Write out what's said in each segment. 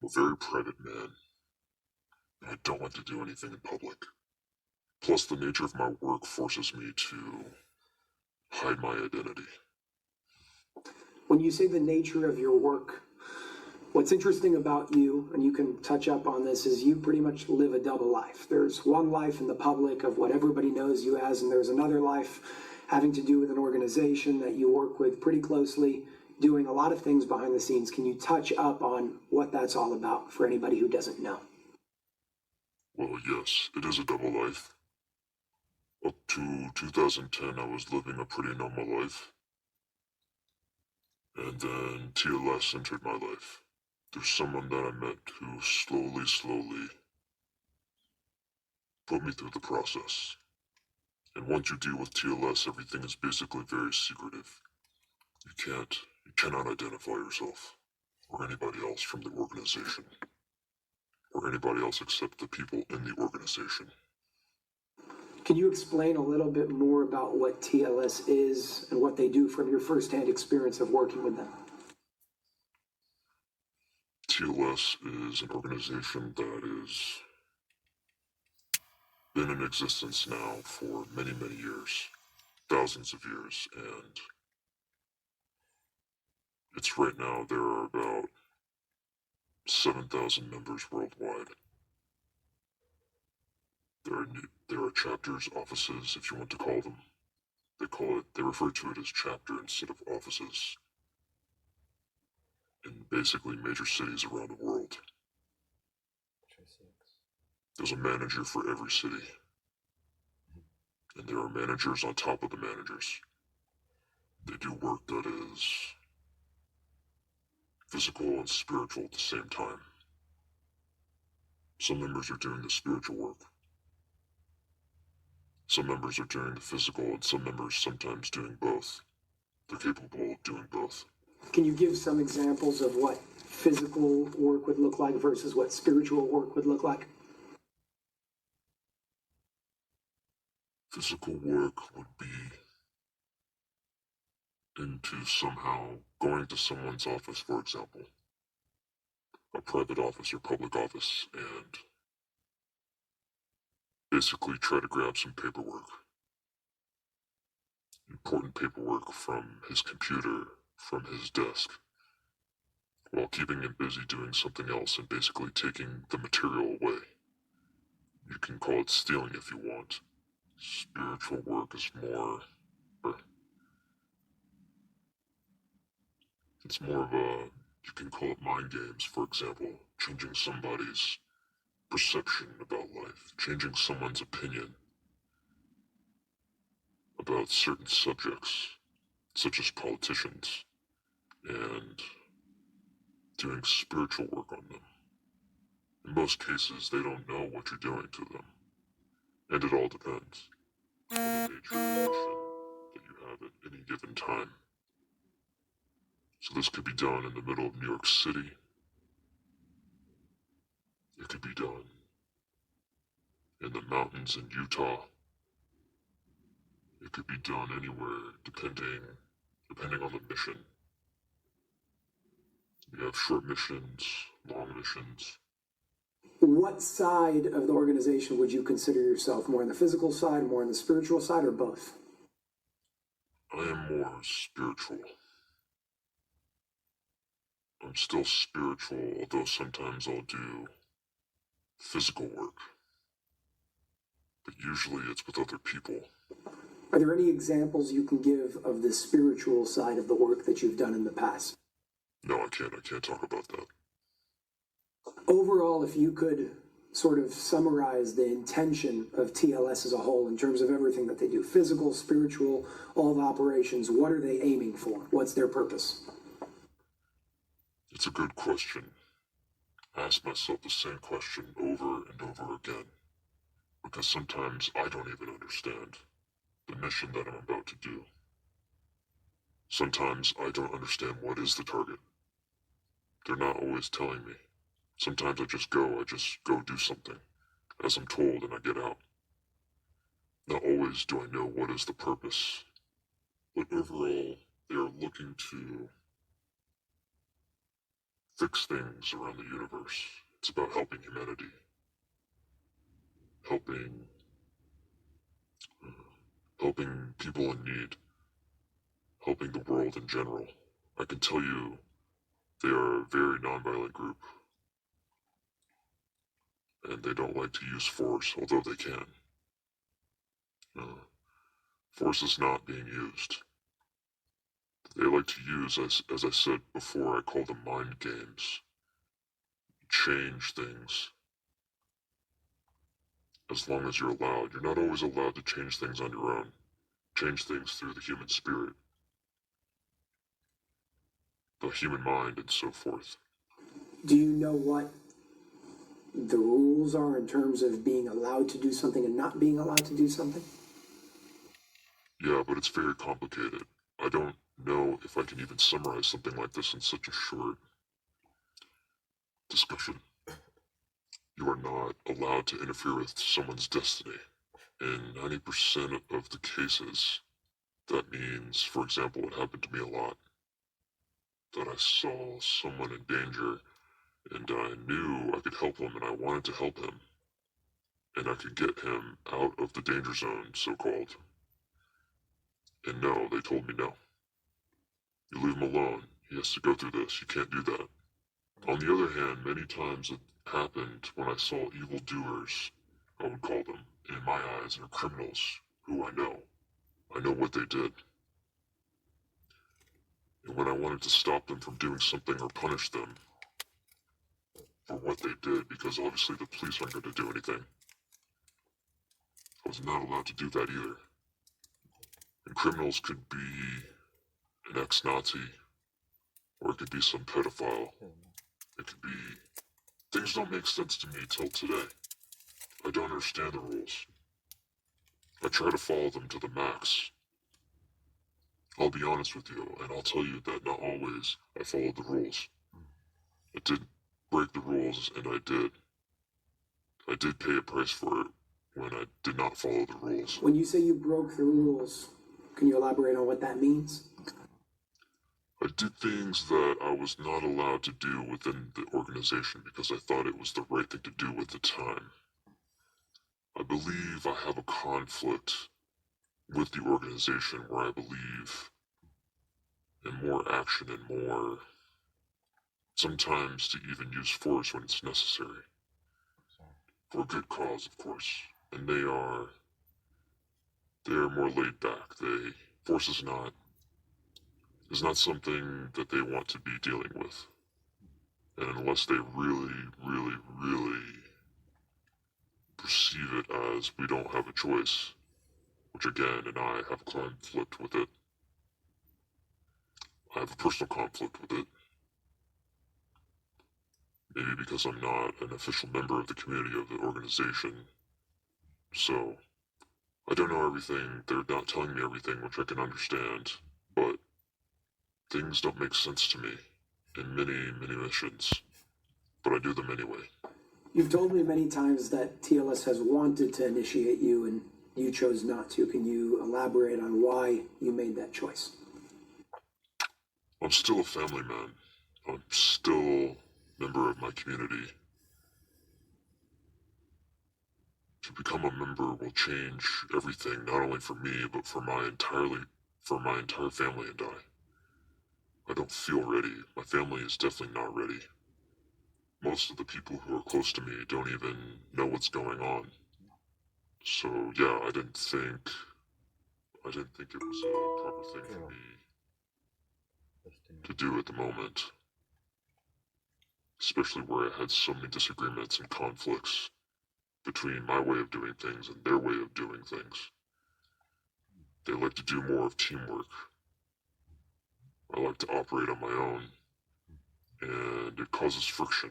I'm a very private man, and I don't like to do anything in public. Plus, the nature of my work forces me to hide my identity. When you say the nature of your work, what's interesting about you, and you can touch up on this, is you pretty much live a double life. There's one life in the public of what everybody knows you as, and there's another life having to do with an organization that you work with pretty closely, doing a lot of things behind the scenes. Can you touch up on what that's all about for anybody who doesn't know? Well, yes, it is a double life. Up to 2010, I was living a pretty normal life. And then TLS entered my life. There's someone that I met who slowly put me through the process. And once you deal with TLS, everything is basically very secretive. You cannot identify yourself or anybody else from the organization, or anybody else except the people in the organization. Can you explain a little bit more about what TLS is and what they do from your firsthand experience of working with them? TLS is an organization that has been in existence now for many years, thousands of years, and it's right now there are about 7,000 members worldwide. There are chapters, offices, if you want to call them. They refer to it as chapter instead of offices in basically major cities around the world. There's a manager for every city. And there are managers on top of the managers. They do work that is physical and spiritual at the same time. Some members are doing the spiritual work. Some members are doing the physical, and some members sometimes doing both. They're capable of doing both. Can you give some examples of what physical work would look like versus what spiritual work would look like? Physical work would be into somehow going to someone's office, for example, a private office or public office, and basically try to grab some paperwork. Important paperwork from his computer, from his desk, while keeping him busy doing something else and basically taking the material away. You can call it stealing if you want. Spiritual work is more... It's more of a... You can call it mind games, for example, changing somebody's perception about life, changing someone's opinion about certain subjects, such as politicians, and doing spiritual work on them. In most cases, they don't know what you're doing to them, and it all depends on the nature of the mission that you have at any given time. So this could be done in the middle of New York City. It could be done in the mountains in Utah. It could be done anywhere, depending on the mission. You have short missions, long missions. What side of the organization would you consider yourself? More on the physical side, more on the spiritual side, or both? I am more spiritual. I'm still spiritual, although sometimes I'll do physical work. But usually it's with other people. Are there any examples you can give of the spiritual side of the work that you've done in the past? No, I can't talk about that. Overall, if you could sort of summarize the intention of TLS as a whole in terms of everything that they do, physical, spiritual, all the operations, what are they aiming for? What's their purpose? It's a good question. I ask myself the same question over and over again, because sometimes I don't even understand the mission that I'm about to do. Sometimes I don't understand what is the target. They're not always telling me. Sometimes I just go do something, as I'm told, and I get out. Not always do I know what is the purpose, but overall, they are looking to fix things around the universe. It's about helping humanity, helping helping people in need, helping the world in general. I can tell you they are a very nonviolent group, and they don't like to use force, although they can. Force is not being used. They like to use, as I said before, I call them mind games. Change things as long as you're allowed. You're not always allowed to change things on your own. Change things through the human spirit, the human mind, and so forth. Do you know what the rules are in terms of being allowed to do something and not being allowed to do something? Yeah, but it's very complicated. I don't know if I can even summarize something like this in such a short discussion. You are not allowed to interfere with someone's destiny. In 90% of the cases, that means, for example, it happened to me a lot, that I saw someone in danger and I knew I could help him and I wanted to help him. And I could get him out of the danger zone, so-called. And no, they told me no. You leave him alone. He has to go through this. You can't do that. On the other hand, many times it happened when I saw evildoers, I would call them, in my eyes, are criminals who I know. I know what they did. And when I wanted to stop them from doing something or punish them for what they did, because obviously the police aren't going to do anything, I was not allowed to do that either. And criminals could be an ex-Nazi, or it could be some pedophile. It could be... Things don't make sense to me till today. I don't understand the rules. I try to follow them to the max. I'll be honest with you, and I'll tell you that not always I followed the rules. I did break the rules, and I did. I did pay a price for it when I did not follow the rules. When you say you broke the rules, can you elaborate on what that means? I did things that I was not allowed to do within the organization because I thought it was the right thing to do at the time. I believe I have a conflict with the organization where I believe in more action and more, sometimes to even use force when it's necessary. For a good cause, of course. And they are more laid back. Force is not something that they want to be dealing with. And unless they really, really, really perceive it as we don't have a choice, which again, and I have a conflict with it. I have a personal conflict with it. Maybe because I'm not an official member of the community of the organization. So, I don't know everything. They're not telling me everything, which I can understand. But things don't make sense to me in many, many missions. But I do them anyway. You've told me many times that TLS has wanted to initiate you and you chose not to. Can you elaborate on why you made that choice? I'm still a family man. I'm still a member of my community. To become a member will change everything, not only for me, but for my entire family and I don't feel ready. My family is definitely not ready. Most of the people who are close to me don't even know what's going on. So yeah, I didn't think it was a proper thing for me to do at the moment. Especially where I had so many disagreements and conflicts between my way of doing things and their way of doing things. They like to do more of teamwork. I like to operate on my own, and it causes friction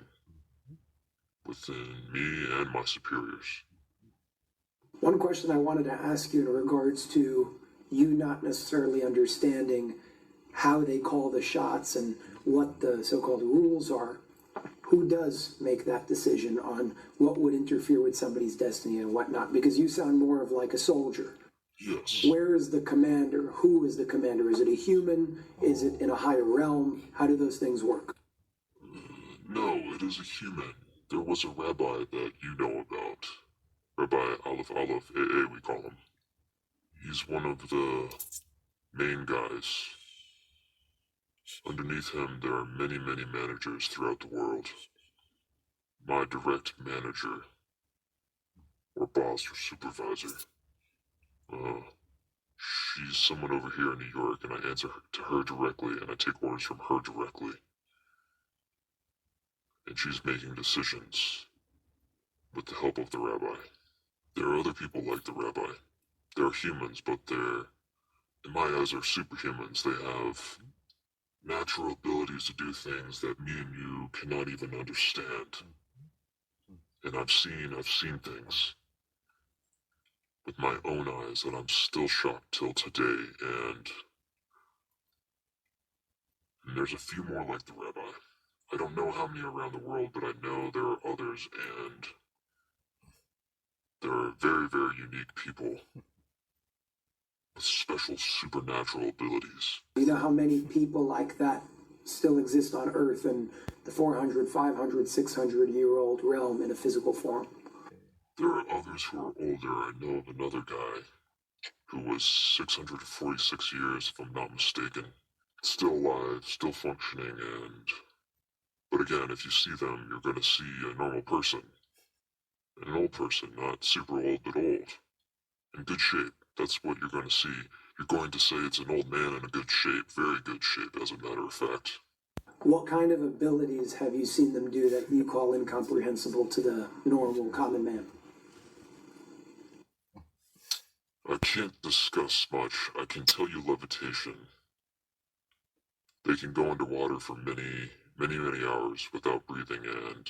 within me and my superiors. One question I wanted to ask you in regards to you not necessarily understanding how they call the shots and what the so-called rules are. Who does make that decision on what would interfere with somebody's destiny and whatnot? Because you sound more of like a soldier. Yes. Where is the commander? Who is the commander? Is it a human? Is it in a higher realm? How do those things work? No, it is a human. There was a rabbi that you know about. Rabbi Aleph Aleph AA, we call him. He's one of the main guys. Underneath him, there are many, many managers throughout the world. My direct manager, or boss, or supervisor, she's someone over here in New York, and I answer to her directly, and I take orders from her directly. And she's making decisions with the help of the rabbi. There are other people like the rabbi. They're humans, but they're, in my eyes, are superhumans. They have natural abilities to do things that me and you cannot even understand. And I've seen things with my own eyes that I'm still shocked till today, and there's a few more like the rabbi. I don't know how many around the world, but I know there are others, and there are very, very unique people with special supernatural abilities. You know how many people like that still exist on Earth in the 400, 500, 600-year-old realm in a physical form? There are others who are older. I know of another guy who was 646 years, if I'm not mistaken. Still alive, still functioning, but again, if you see them, you're going to see a normal person. An old person, not super old, but old. In good shape. That's what you're going to see. You're going to say it's an old man in a good shape, very good shape, as a matter of fact. What kind of abilities have you seen them do that you call incomprehensible to the normal common man? I can't discuss much. I can tell you levitation. They can go underwater for many, many, many hours without breathing, and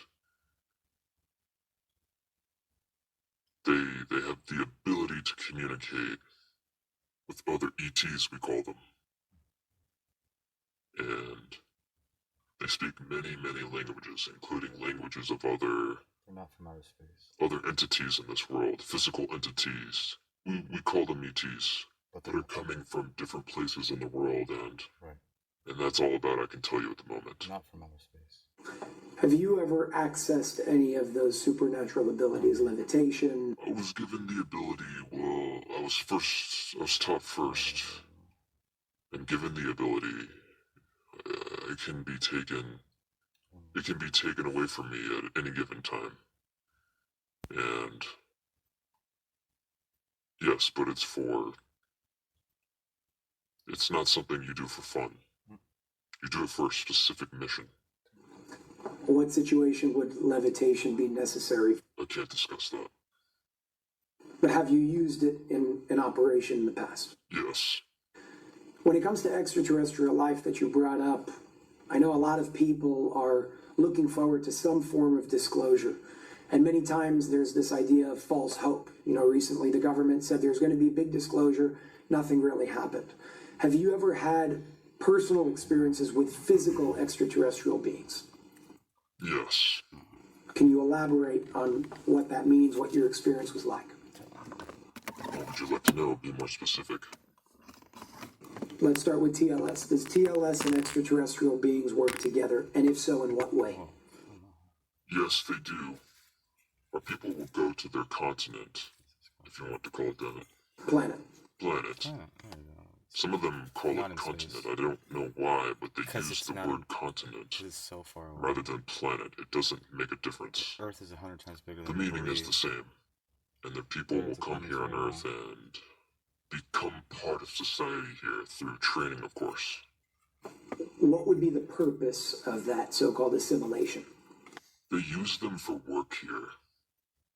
they have the ability to communicate with other ETs, we call them. And they speak many, many languages, including languages of other... They're not from outer space. Other entities in this world, physical entities. We call them ETs, but are coming from different places in the world, and that's all about I can tell you at the moment. Not from outer space. Have you ever accessed any of those supernatural abilities, levitation? I was given the ability, well, I was taught first, and given the ability, it can be taken away from me at any given time. And yes, but it's not something you do for fun. You do it for a specific mission. What situation would levitation be necessary? I can't discuss that. But have you used it in an operation in the past? Yes. When it comes to extraterrestrial life that you brought up, I know a lot of people are looking forward to some form of disclosure. And many times there's this idea of false hope. You know, recently the government said there's going to be big disclosure. Nothing really happened. Have you ever had personal experiences with physical extraterrestrial beings? Yes. Can you elaborate on what that means, what your experience was like? What would you like to know? Be more specific. Let's start with TLS. Does TLS and extraterrestrial beings work together? And if so, in what way? Yes, they do. Our people will go to their continent, if you want to call it that. Planet. Some of them call it continent. I don't know why, but they use the word continent It is so far away. rather than planet. It doesn't make a difference. Earth is 100 times bigger The than meaning is the same. And their people will come here on Earth and become part of society here through training, of course. What would be the purpose of that so-called assimilation? They use them for work here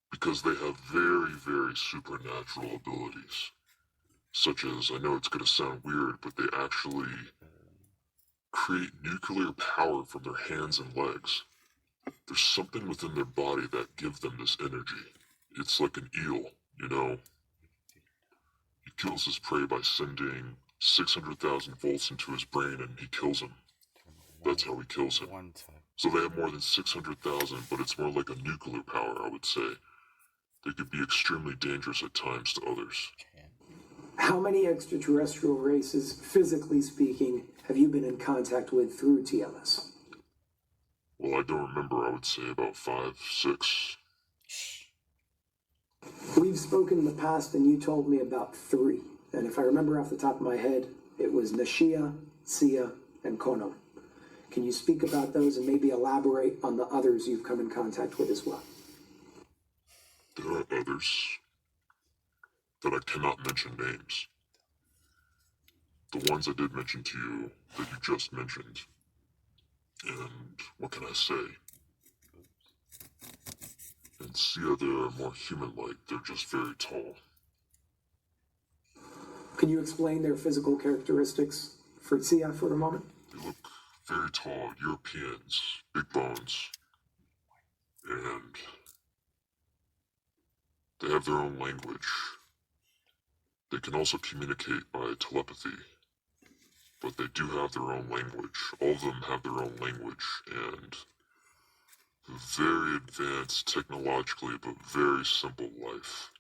because they have very, very supernatural abilities. Such as, I know it's going to sound weird, but they actually create nuclear power from their hands and legs. There's something within their body that gives them this energy. It's like an eel, you know? He kills his prey by sending 600,000 volts into his brain and he kills him. That's how he kills him. So they have more than 600,000, but it's more like a nuclear power, I would say. They could be extremely dangerous at times to others. How many extraterrestrial races, physically speaking, have you been in contact with through TLS? Well, I don't remember. I would say about 5, 6. We've spoken in the past, and you told me about 3. And if I remember off the top of my head, it was Nashia, Sia, and Kono. Can you speak about those and maybe elaborate on the others you've come in contact with as well? There are others that I cannot mention names. The ones I did mention to you that you just mentioned. And what can I say? And Sia, they're more human-like. They're just very tall. Can you explain their physical characteristics for Sia for a moment? They look very tall, Europeans, big bones. And they have their own language. They can also communicate by telepathy. But they do have their own language. All of them have their own language. And very advanced technologically, but very simple life.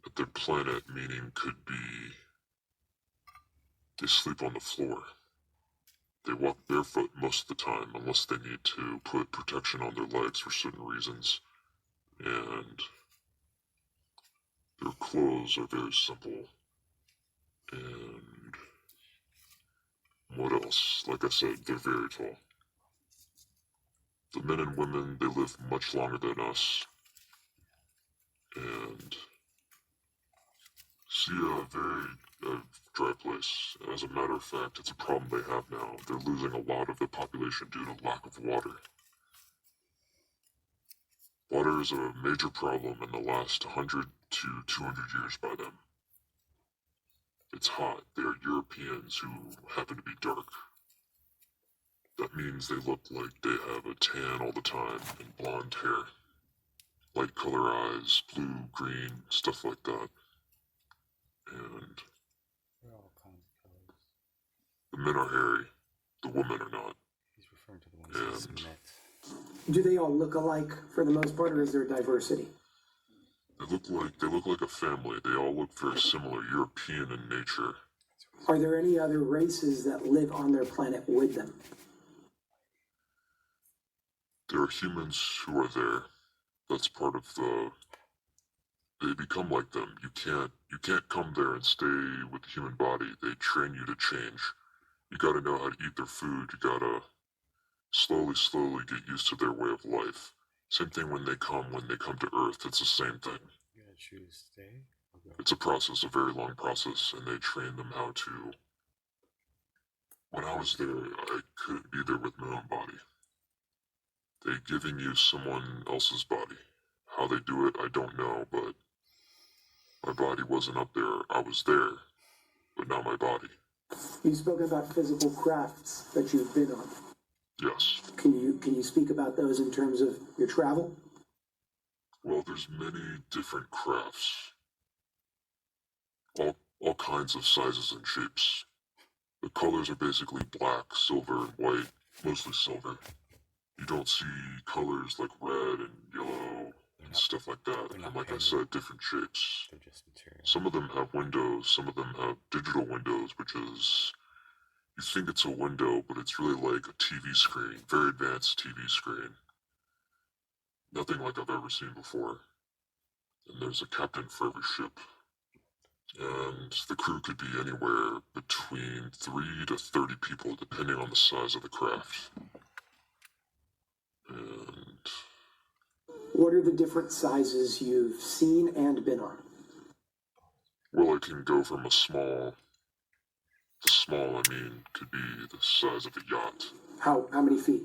At their planet, meaning could be they sleep on the floor. They walk barefoot most of the time unless they need to put protection on their legs for certain reasons. And their clothes are very simple. And what else? Like I said, they're very tall. The men and women, they live much longer than us. And see a very dry place. As a matter of fact, it's a problem they have now. They're losing a lot of the population due to lack of water. Water is a major problem in the last 100 to 200 years by them. It's hot. They are Europeans who happen to be dark. That means they look like they have a tan all the time and blonde hair. Light color eyes, blue, green, stuff like that. And They're all kinds of colors. the men are hairy. The women are not. He's referring to the ones that And submit. Do they all look alike for the most part, or is there diversity? they look like a family. They all look very similar, European in nature. Are there any other races that live on their planet with them? There are humans who are there. That's part of they become like them. You can't come there and stay with the human body. They train you to change. You gotta know how to eat their food. You gotta slowly get used to their way of life. Same thing when they come to Earth. It's the same thing. You gotta choose stay or go. It's a process, a very long process, and they train them how to. When I was there, I couldn't be there with my own body. They giving you someone else's body. How they do it, I don't know, but my body wasn't up there. I was there, but not my body. You've spoken about physical crafts that you've been on. Yes. Can you speak about those in terms of your travel? Well, there's many different crafts. All kinds of sizes and shapes. The colors are basically black, silver, and white, mostly silver. You don't see colors like red and yellow and stuff like that. And like I said, different shapes. They're just material. Some of them have windows, some of them have digital windows, which is, you think it's a window, but it's really like a TV screen, very advanced TV screen. Nothing like I've ever seen before. And there's a captain for every ship. And the crew could be anywhere between 3 to 30 people, depending on the size of the craft. And What are the different sizes you've seen and been on? well, it can go from the small, I mean, could be the size of a yacht. How many feet?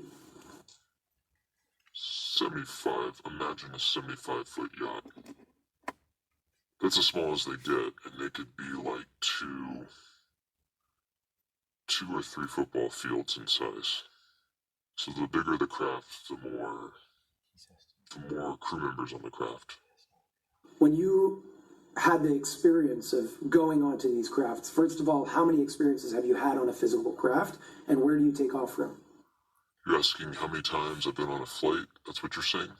75, imagine a 75-foot yacht. That's as small as they get, and they could be like two or three football fields in size. So the bigger the craft, the more crew members on the craft. When you had the experience of going onto these crafts, first of all, how many experiences have you had on a physical craft, and where do you take off from? You're asking how many times I've been on a flight? That's what you're saying?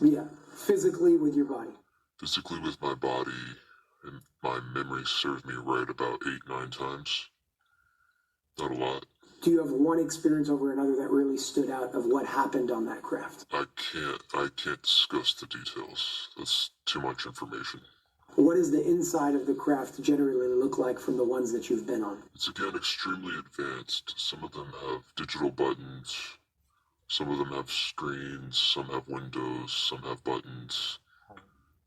Yeah, physically with your body. Physically with my body, and my memory served me right about 8, 9 times. Not a lot. Do you have one experience over another that really stood out of what happened on that craft? I can't discuss the details. That's too much information. What does the inside of the craft generally look like from the ones that you've been on? It's again extremely advanced. Some of them have digital buttons, some of them have screens, some have windows, some have buttons,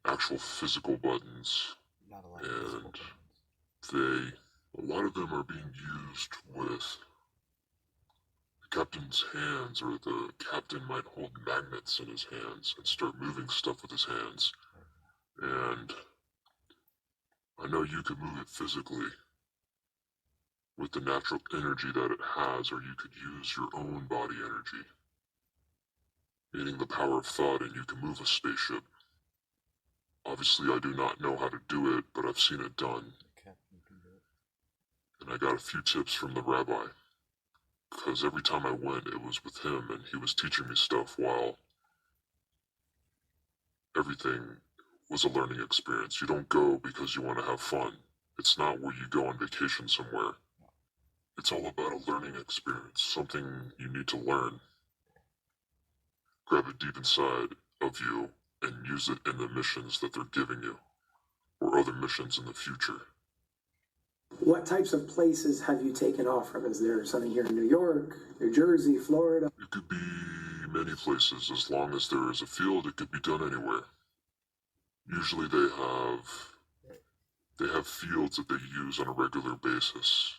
actual physical buttons, Not a lot of physical and buttons. a lot of them are being used with the captain's hands, or the captain might hold magnets in his hands and start moving stuff with his hands. And I know you could move it physically with the natural energy that it has, or you could use your own body energy, meaning the power of thought, and you can move a spaceship. Obviously, I do not know how to do it, but I've seen it done. Captain can do it. And I got a few tips from the rabbi, because every time I went, it was with him, and he was teaching me stuff while everything was a learning experience. You don't go because you want to have fun. It's not where you go on vacation somewhere. It's all about a learning experience, something you need to learn. Grab it deep inside of you and use it in the missions that they're giving you, or other missions in the future. What types of places have you taken off from? Is there something here in New York, New Jersey, Florida? It could be many places. As long as there is a field, it could be done anywhere. Usually they have fields that they use on a regular basis.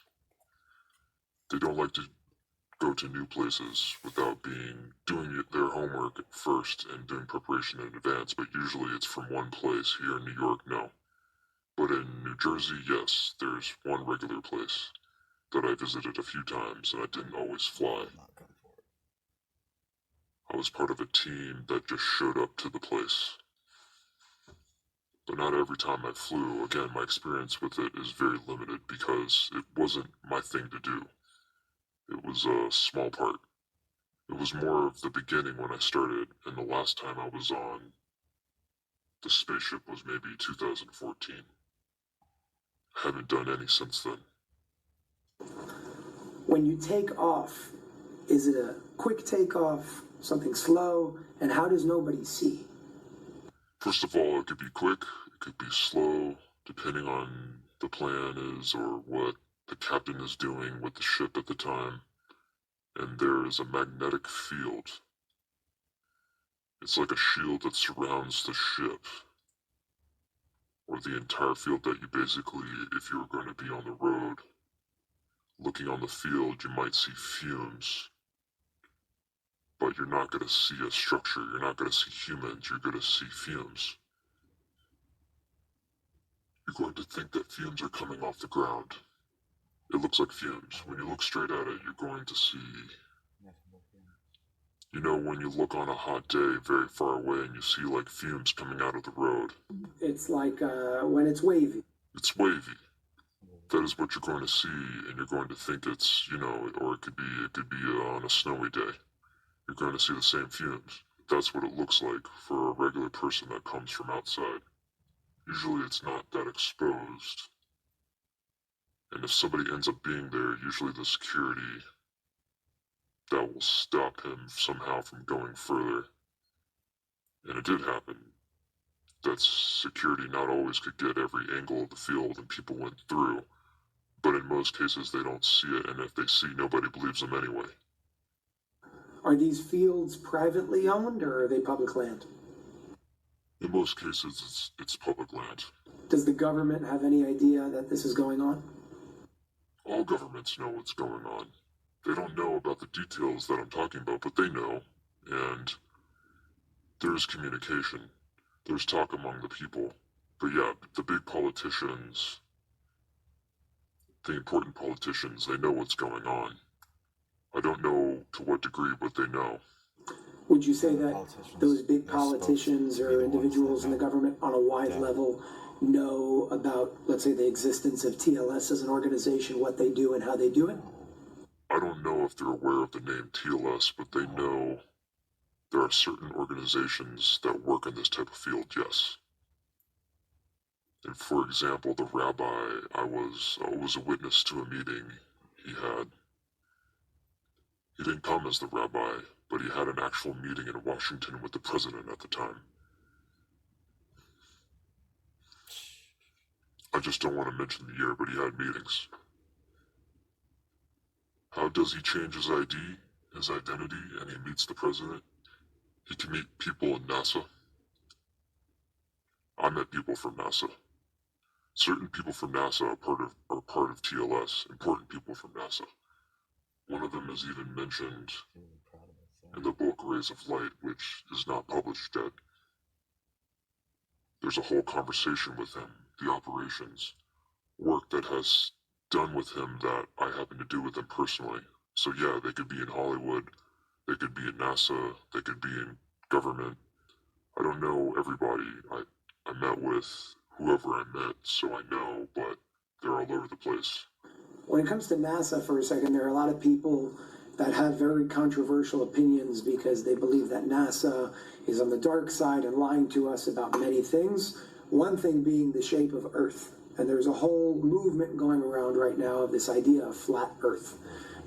They don't like to go to new places without doing their homework at first and doing preparation in advance, but usually it's from one place. Here in New York, no. But in New Jersey, yes, there's one regular place that I visited a few times, and I didn't always fly. I was part of a team that just showed up to the place. But not every time I flew. Again, my experience with it is very limited because it wasn't my thing to do. It was a small part. It was more of the beginning when I started, and the last time I was on the spaceship was maybe 2014. I haven't done any since then. When you take off, is it a quick takeoff, something slow, and how does nobody see? First of all, it could be quick, it could be slow, depending on the plan is or what the captain is doing with the ship at the time. And there is a magnetic field. It's like a shield that surrounds the ship, or the entire field that you basically, if you were going to be on the road, looking on the field, you might see fumes. But you're not going to see a structure, you're not going to see humans, you're going to see fumes. You're going to think that fumes are coming off the ground. It looks like fumes. When you look straight at it, you're going to see, you know, when you look on a hot day very far away and you see like fumes coming out of the road. It's like when it's wavy. It's wavy. That is what you're going to see, and you're going to think it's, you know, or it could be on a snowy day. You're going to see the same fumes. That's what it looks like for a regular person that comes from outside. Usually it's not that exposed. And if somebody ends up being there, usually the security that will stop him somehow from going further. And it did happen. That security not always could get every angle of the field and people went through. But in most cases they don't see it, and if they see, nobody believes them anyway. Are these fields privately owned or are they public land? In most cases it's public land. Does the government have any idea that this is going on? All governments know what's going on. They don't know about the details that I'm talking about, but they know. And there's communication. There's talk among the people. But yeah, the big politicians, the important politicians, they know what's going on. I don't know to what degree, but they know. Would you say that those big politicians or individuals in the government on a wide level know about, let's say, the existence of TLS as an organization, what they do and how they do it? I don't know if they're aware of the name TLS, but they know there are certain organizations that work in this type of field, yes. And for example, the rabbi, I was a witness to a meeting he had, He didn't come as the rabbi, but he had an actual meeting in Washington with the president at the time. I just don't want to mention the year, but he had meetings. How does he change his ID, his identity, and he meets the president? He can meet people in NASA. I met people from NASA. Certain people from NASA are part of TLS, important people from NASA. One of them is even mentioned Really proud of myself. in the book Rays of Light, which is not published yet. There's a whole conversation with him, the operations, work that has done with him that I happen to do with him personally. So yeah, they could be in Hollywood, they could be in NASA, they could be in government. I don't know everybody. I met with whoever I met, so I know, but they're all over the place. When it comes to NASA for a second, there are a lot of people that have very controversial opinions because they believe that NASA is on the dark side and lying to us about many things. One thing being the shape of Earth. And there's a whole movement going around right now of this idea of flat Earth.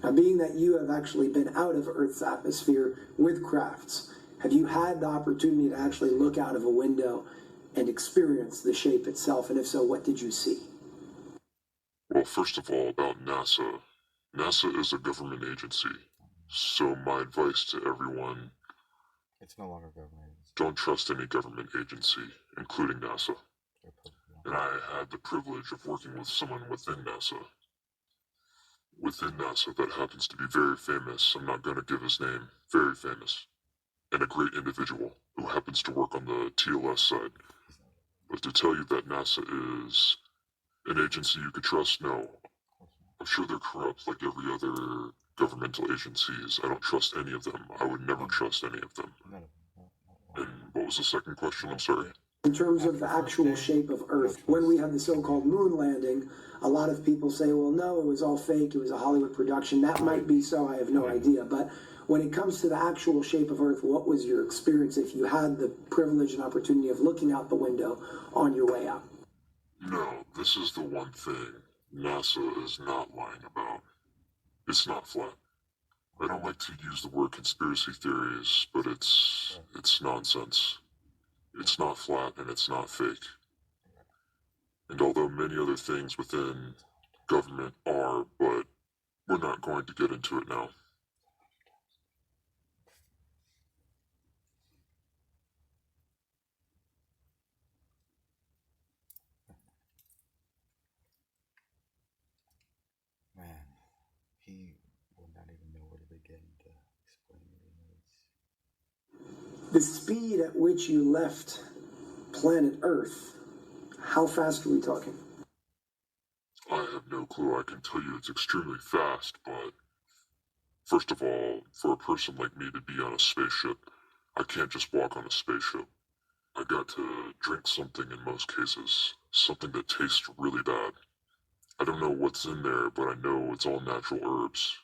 Now, being that you have actually been out of Earth's atmosphere with crafts, have you had the opportunity to actually look out of a window and experience the shape itself? And if so, what did you see? Well, first of all, about NASA. NASA is a government agency. So my advice to everyone, It's no longer government. don't trust any government agency, including NASA. They're public now. And I had the privilege of working with someone within NASA. Within NASA that happens to be very famous. I'm not going to give his name. Very famous. And a great individual who happens to work on the TLS side. But to tell you that NASA is an agency you could trust, no. I'm sure they're corrupt like every other governmental agencies. I don't trust any of them. I would never trust any of them. None of them. And what was the second question? I'm sorry. In terms of the actual shape of Earth, when we had the so-called moon landing, a lot of people say, well, no, it was all fake, it was a Hollywood production. That might be so, I have no idea. But when it comes to the actual shape of Earth, what was your experience if you had the privilege and opportunity of looking out the window on your way out? No, this is the one thing NASA is not lying about. It's not flat. I don't like to use the word conspiracy theories, but it's nonsense. It's not flat and it's not fake. And although many other things within government are, but we're not going to get into it now. Man, he will not even know where to begin to explain it. The speed at which you left planet Earth, how fast are we talking? I have no clue. I can tell you it's extremely fast, but first of all, for a person like me to be on a spaceship, I can't just walk on a spaceship. I got to drink something in most cases, something that tastes really bad. I don't know what's in there, but I know it's all natural herbs.